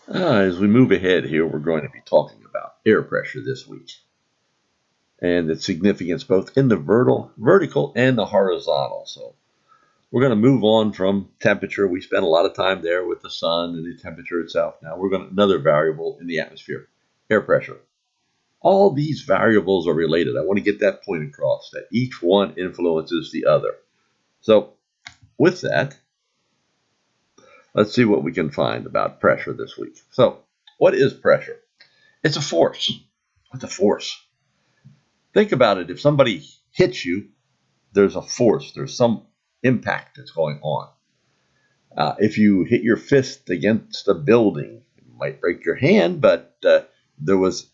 As we move ahead here, we're going to be talking about air pressure this week and its significance both in the vertical and the horizontal. So we're going to move on from temperature. We spent a lot of time there with the sun and the temperature itself. Now we're going to another variable in the atmosphere, air pressure. All these variables are related. I want to get that point across, that each one influences the other. So with that, let's see what we can find about pressure this week. So what is pressure? It's a force. It's a force. Think about it. If somebody hits you, there's a force. There's some impact that's going on. If you hit your fist against a building, it might break your hand, but there was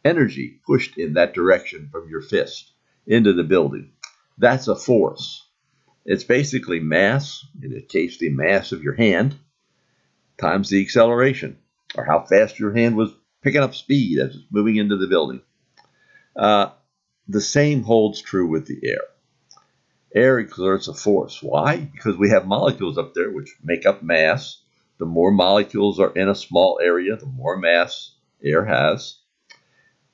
energy pushed in that direction from your fist into the building. That's a force. It's basically mass, in this case, the mass of your hand, times the acceleration, or how fast your hand was picking up speed as it's moving into the building. The same holds true with the air. Air exerts a force. Why? Because we have molecules up there which make up mass. The more molecules are in a small area, the more mass air has.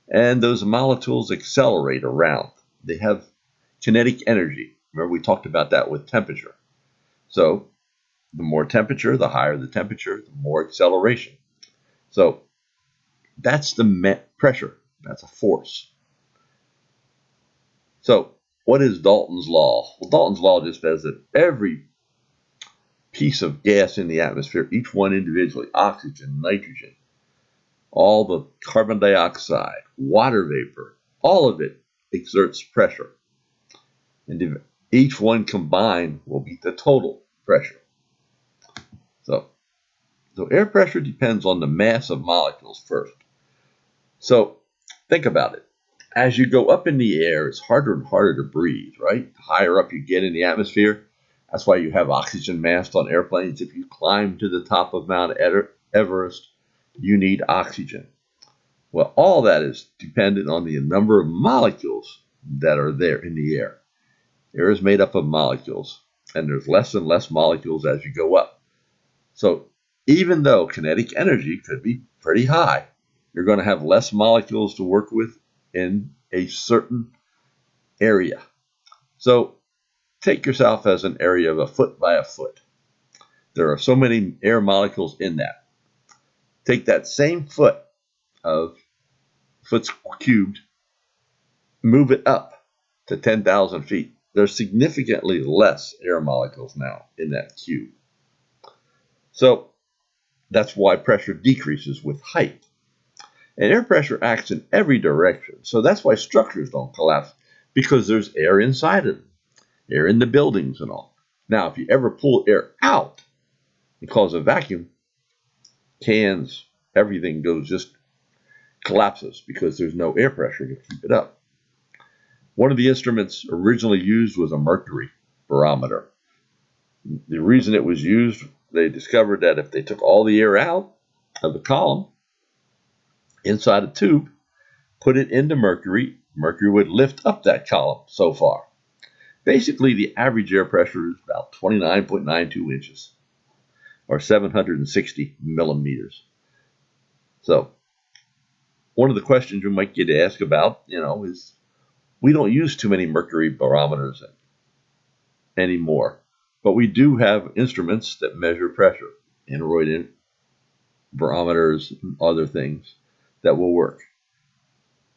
And those molecules accelerate around. They have kinetic energy. Remember, we talked about that with temperature. So the more temperature, the higher the temperature, the more acceleration. So that's the pressure. That's a force. So what is Dalton's law? Well, Dalton's law just says that every piece of gas in the atmosphere, each one individually, oxygen, nitrogen, all the carbon dioxide, water vapor, all of it exerts pressure. And each one combined will be the total pressure. So air pressure depends on the mass of molecules first. So think about it. As you go up in the air, it's harder and harder to breathe, right? The higher up you get in the atmosphere, that's why you have oxygen masks on airplanes. If you climb to the top of Mount Everest, you need oxygen. Well, all that is dependent on the number of molecules that are there in the air. Air is made up of molecules, and there's less and less molecules as you go up. So even though kinetic energy could be pretty high, you're going to have less molecules to work with in a certain area. So take yourself as an area of a foot by a foot. There are so many air molecules in that. Take that same foot of foot cubed, move it up to 10,000 feet. There's significantly less air molecules now in that cube. So that's why pressure decreases with height. And air pressure acts in every direction. So that's why structures don't collapse, because there's air inside of them, air in the buildings and all. Now, if you ever pull air out and cause a vacuum, cans, everything just collapses because there's no air pressure to keep it up. One of the instruments originally used was a mercury barometer. The reason it was used, they discovered that if they took all the air out of the column inside a tube, put it into mercury, mercury would lift up that column so far. Basically, the average air pressure is about 29.92 inches, or 760 millimeters. So one of the questions you might get asked about, is we don't use too many mercury barometers anymore, but we do have instruments that measure pressure, aneroid barometers, and other things that will work.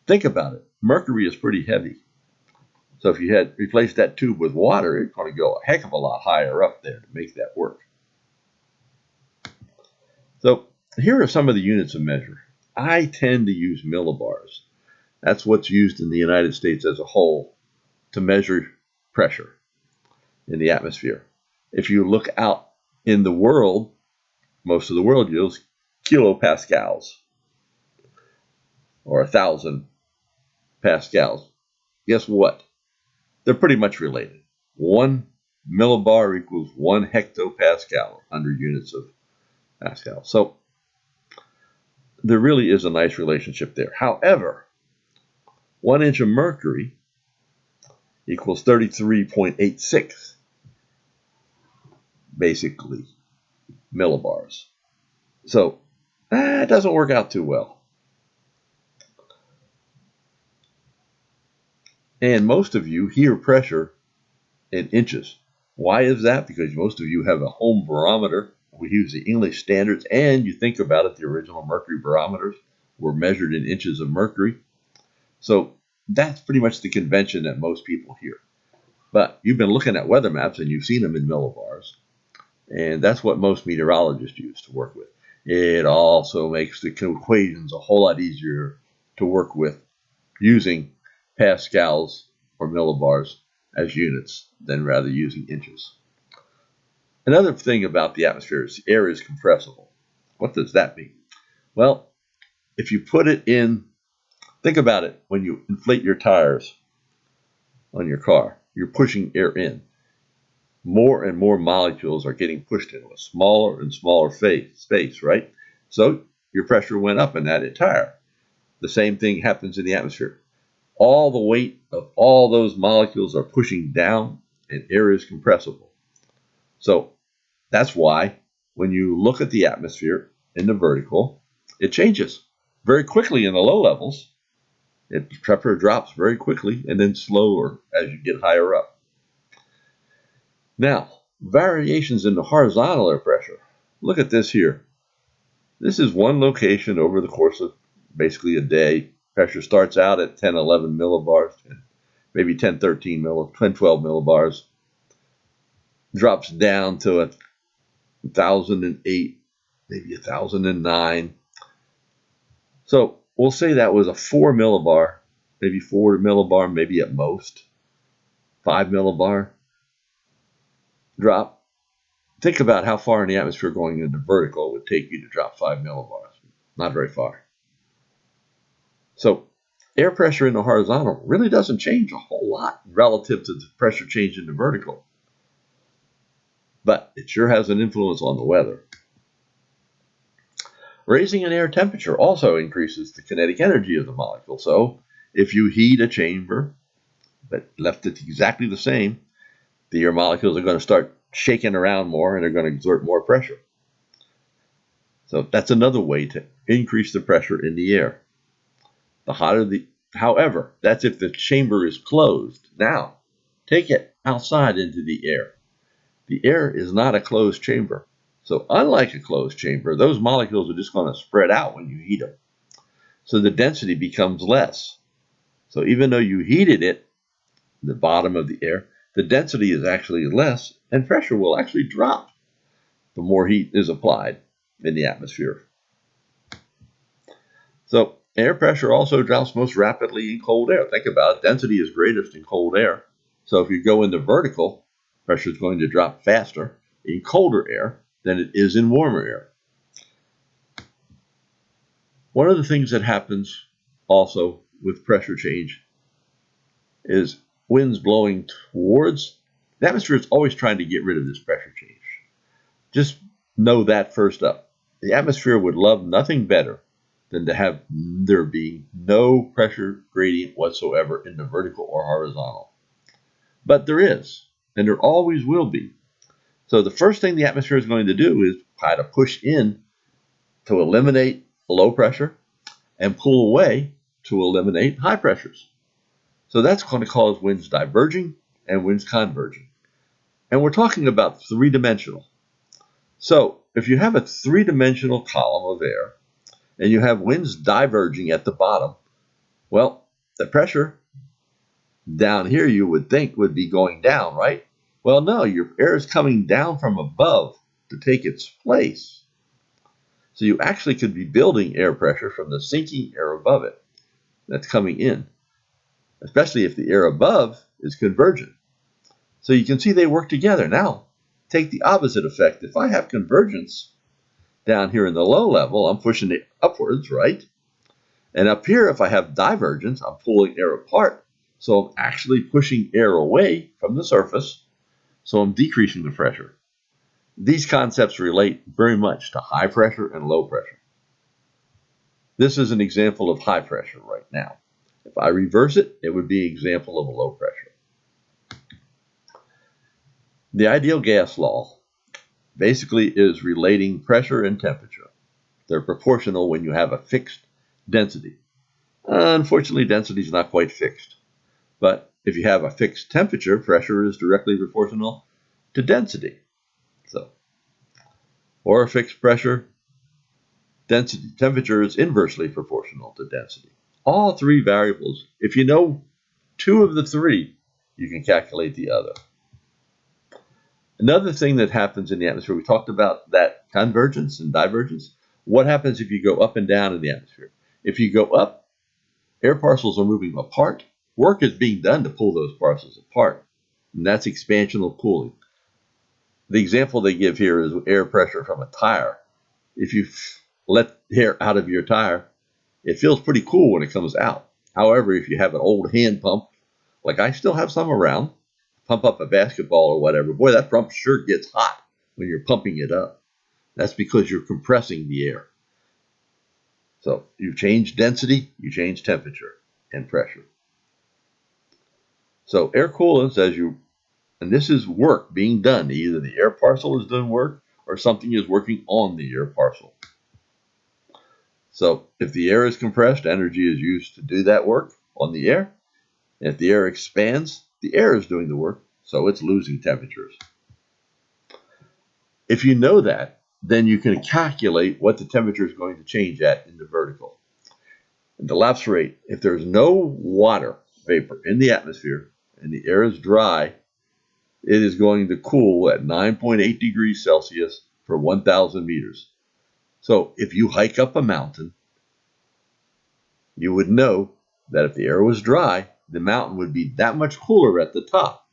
Think about it. Mercury is pretty heavy. So if you had replaced that tube with water, it's going to go a heck of a lot higher up there to make that work. So here are some of the units of measure. I tend to use millibars. That's what's used in the United States as a whole to measure pressure in the atmosphere. If you look out in the world, most of the world uses kilopascals, or 1,000 pascals. Guess what? They're pretty much related. 1 millibar equals 1 hectopascal, 100 units of Pascal. So there really is a nice relationship there. However, 1 inch of mercury equals 33.86, basically, millibars. So It doesn't work out too well. And most of you hear pressure in inches. Why is that? Because most of you have a home barometer. We use the English standards, and you think about it, the original mercury barometers were measured in inches of mercury. So that's pretty much the convention that most people hear. But you've been looking at weather maps and you've seen them in millibars. And that's what most meteorologists use to work with. It also makes the equations a whole lot easier to work with using pascals or millibars as units than rather using inches. Another thing about the atmosphere is the air is compressible. What does that mean? Well, if you put it in, think about it, when you inflate your tires on your car, you're pushing air in. More and more molecules are getting pushed into a smaller and smaller space, right? So your pressure went up in that tire. The same thing happens in the atmosphere. All the weight of all those molecules are pushing down, and air is compressible. So that's why when you look at the atmosphere in the vertical, it changes very quickly in the low levels. Temperature drops very quickly and then slower as you get higher up. Now, variations in the horizontal air pressure. Look at this here. This is one location over the course of basically a day. Pressure starts out at 10, 11 millibars, maybe 10, 13, 10, 12 millibars. Drops down to 1,008, maybe 1,009. So we'll say that was a 4 millibar, maybe 4 millibar, maybe at most 5 millibar drop. Think about how far in the atmosphere going into vertical would take you to drop 5 millibars. Not very far. So air pressure in the horizontal really doesn't change a whole lot relative to the pressure change in the vertical. But it sure has an influence on the weather. Raising an air temperature also increases the kinetic energy of the molecule. So if you heat a chamber but left it exactly the same, the air molecules are going to start shaking around more and they're going to exert more pressure. So that's another way to increase the pressure in the air. The hotter however, that's if the chamber is closed. Now, take it outside into the air. The air is not a closed chamber. So unlike a closed chamber, those molecules are just going to spread out when you heat them. So the density becomes less. So even though you heated it, the bottom of the air, the density is actually less and pressure will actually drop the more heat is applied in the atmosphere. So air pressure also drops most rapidly in cold air. Think about it. Density is greatest in cold air. So if you go into vertical, pressure is going to drop faster in colder air than it is in warmer air. One of the things that happens also with pressure change is winds blowing towards the atmosphere is always trying to get rid of this pressure change. Just know that first up. The atmosphere would love nothing better than to have there be no pressure gradient whatsoever in the vertical or horizontal. But there is, and there always will be. So the first thing the atmosphere is going to do is try to push in to eliminate low pressure and pull away to eliminate high pressures. So that's going to cause winds diverging and winds converging. And we're talking about three-dimensional. So if you have a three-dimensional column of air and you have winds diverging at the bottom, well, the pressure down here you would think would be going down, right? Well, no, your air is coming down from above to take its place. So you actually could be building air pressure from the sinking air above it that's coming in, especially if the air above is convergent. So you can see they work together. Now, take the opposite effect. If I have convergence down here in the low level, I'm pushing it upwards, right? And up here, if I have divergence, I'm pulling air apart. So I'm actually pushing air away from the surface. So I'm decreasing the pressure. These concepts relate very much to high pressure and low pressure. This is an example of high pressure right now. If I reverse it, it would be an example of a low pressure. The ideal gas law basically is relating pressure and temperature. They're proportional when you have a fixed density. Unfortunately, density is not quite fixed. But if you have a fixed temperature, pressure is directly proportional to density. So, or a fixed pressure, density, temperature is inversely proportional to density. All three variables, if you know two of the three, you can calculate the other. Another thing that happens in the atmosphere, we talked about that convergence and divergence. What happens if you go up and down in the atmosphere? If you go up, air parcels are moving apart. Work is being done to pull those parcels apart, and that's expansional cooling. The example they give here is air pressure from a tire. If you let air out of your tire, it feels pretty cool when it comes out. However, if you have an old hand pump, like I still have some around, pump up a basketball or whatever, boy, that pump sure gets hot when you're pumping it up. That's because you're compressing the air. So you change density, you change temperature and pressure. So air coolants, and this is work being done. Either the air parcel is doing work or something is working on the air parcel. So if the air is compressed, energy is used to do that work on the air. And if the air expands, the air is doing the work, so it's losing temperatures. If you know that, then you can calculate what the temperature is going to change at in the vertical. And the lapse rate, if there's no water vapor in the atmosphere and the air is dry, it is going to cool at 9.8 degrees Celsius for 1,000 meters. So if you hike up a mountain, you would know that if the air was dry, the mountain would be that much cooler at the top.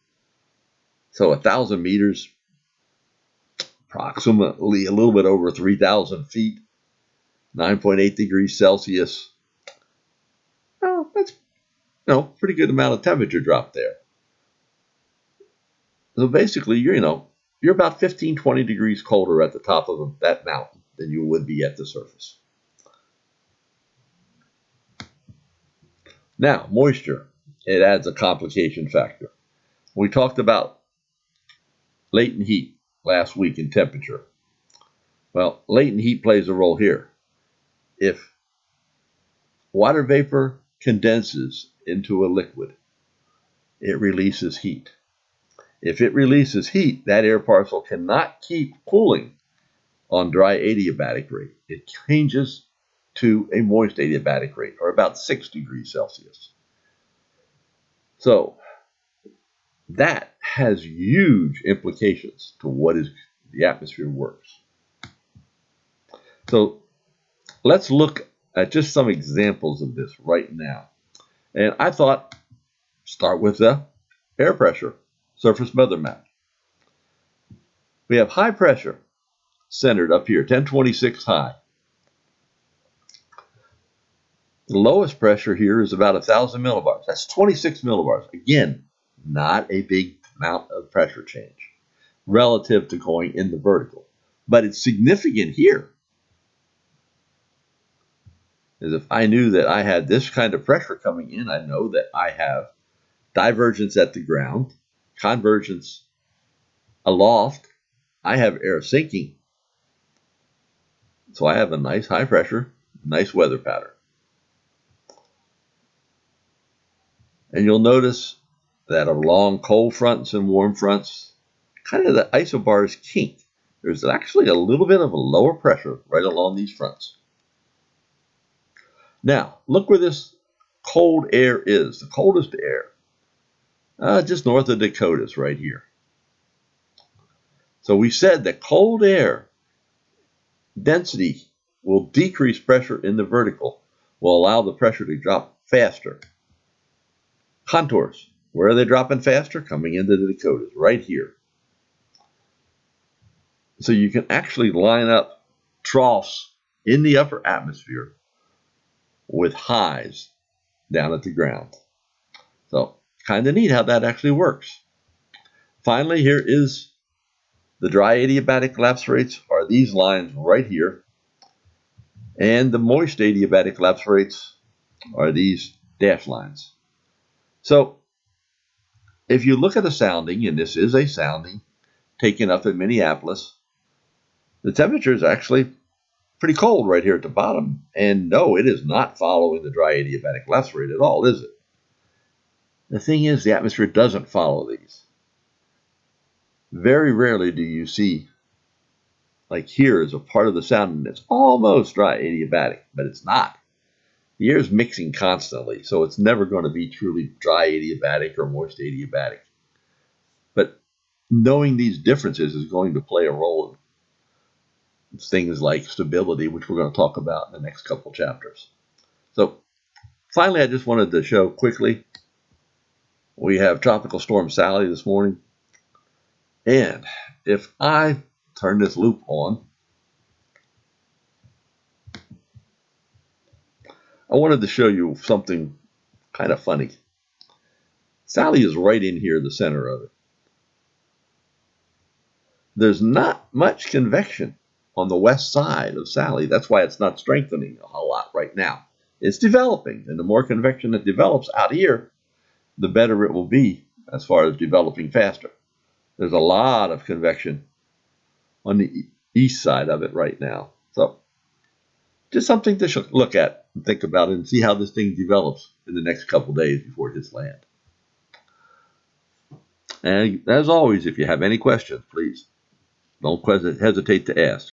So 1,000 meters, approximately a little bit over 3,000 feet, 9.8 degrees Celsius. Well, that's pretty good amount of temperature drop there. So basically, you're about 15, 20 degrees colder at the top of that mountain than you would be at the surface. Now, moisture, it adds a complication factor. We talked about latent heat last week in temperature. Well, latent heat plays a role here. If water vapor condenses into a liquid, it releases heat. If it releases heat, that air parcel cannot keep cooling on dry adiabatic rate. It changes to a moist adiabatic rate, or about 6 degrees Celsius. So that has huge implications to what is the atmosphere works. So let's look at just some examples of this right now. And I thought, start with the air pressure, surface weather map. We have high pressure centered up here, 1026 high. The lowest pressure here is about 1,000 millibars. That's 26 millibars. Again, not a big amount of pressure change relative to going in the vertical. But it's significant here. As if I knew that I had this kind of pressure coming in, I know that I have divergence at the ground, convergence aloft. I have air sinking. So I have a nice high pressure, nice weather pattern. And you'll notice that along cold fronts and warm fronts, kind of the isobars kink. There's actually a little bit of a lower pressure right along these fronts. Now, look where this cold air is, the coldest air. Just north of Dakotas right here. So we said that cold air density will decrease pressure in the vertical, will allow the pressure to drop faster. Contours, where are they dropping faster? Coming into the Dakotas, right here. So you can actually line up troughs in the upper atmosphere with highs down at the ground. So kind of neat how that actually works. Finally, here is the dry adiabatic lapse rates are these lines right here. And the moist adiabatic lapse rates are these dashed lines. So if you look at a sounding, and this is a sounding taken up in Minneapolis, the temperature is actually pretty cold right here at the bottom. And no, it is not following the dry adiabatic left rate at all, is it? The thing is, the atmosphere doesn't follow these. Very rarely do you see, like here is a part of the sound that's almost dry adiabatic, but it's not. The air is mixing constantly, so it's never going to be truly dry adiabatic or moist adiabatic. But knowing these differences is going to play a role in things like stability, which we're going to talk about in the next couple chapters. So finally, I just wanted to show quickly, we have Tropical Storm Sally this morning. And if I turn this loop on, I wanted to show you something kind of funny. Sally is right in here, the center of it. There's not much convection on the west side of Sally. That's why it's not strengthening a whole lot right now. It's developing, and the more convection that develops out here, the better it will be as far as developing faster. There's a lot of convection on the east side of it right now. So just something to look at and think about and see how this thing develops in the next couple days before it hits land. And as always, if you have any questions, please don't hesitate to ask.